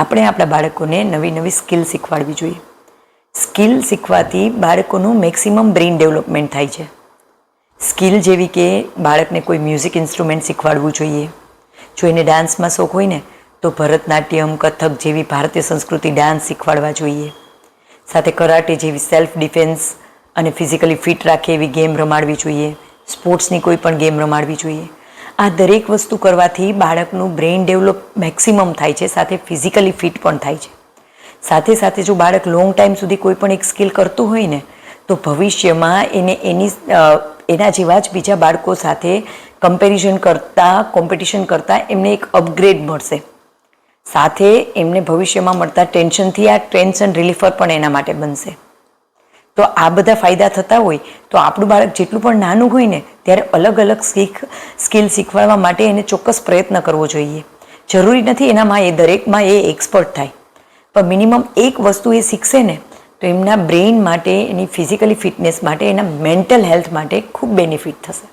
આપણે આપણા બાળકોને નવી નવી સ્કિલ શીખવાડવી જોઈએ. સ્કિલ શીખવાથી બાળકોનું મેક્સિમમ બ્રેઇન ડેવલપમેન્ટ થાય છે. સ્કિલ જેવી કે બાળકને કોઈ મ્યુઝિક ઇન્સ્ટ્રુમેન્ટ શીખવાડવું જોઈએ. જો એને ડાન્સમાં શોખ હોય ને તો ભરતનાટ્યમ, કથક જેવી ભારતીય સંસ્કૃતિ ડાન્સ શીખવાડવા જોઈએ. સાથે કરાટે જેવી સેલ્ફ ડિફેન્સ અને ફિઝિકલી ફિટ રાખે એવી ગેમ રમાડવી જોઈએ. સ્પોર્ટ્સની કોઈ પણ ગેમ રમાડવી જોઈએ. આ દરેક વસ્તુ કરવાથી બાળકનું બ્રેઇન ડેવલપ મેક્સિમમ થાય છે, સાથે ફિઝિકલી ફિટ પણ થાય છે. સાથે સાથે જો બાળક લોંગ ટાઈમ સુધી કોઈ પણ એક સ્કિલ કરતું હોય ને તો ભવિષ્યમાં એને એના જેવા જ બીજા બાળકો સાથે કોમ્પિટિશન કરતાં એમને એક અપગ્રેડ મળશે. સાથે એમને ભવિષ્યમાં મળતા ટેન્શનથી આ ટેન્શન રિલીફર પણ એના માટે બનશે. તો આ બધા ફાયદા થતા હોય તો આપણું બાળક જેટલું પણ નાનું હોય ને ત્યારે અલગ અલગ સ્કિલ શીખવાડવા માટે એને ચોક્કસ પ્રયત્ન કરવો જોઈએ. જરૂરી નથી એનામાં દરેકમાં એક્સપર્ટ થાય, પણ મિનિમમ એક વસ્તુ એ શીખશે ને તો એમના બ્રેઇન માટે, એની ફિઝિકલી ફિટનેસ માટે, એના મેન્ટલ હેલ્થ માટે ખૂબ બેનિફિટ થશે.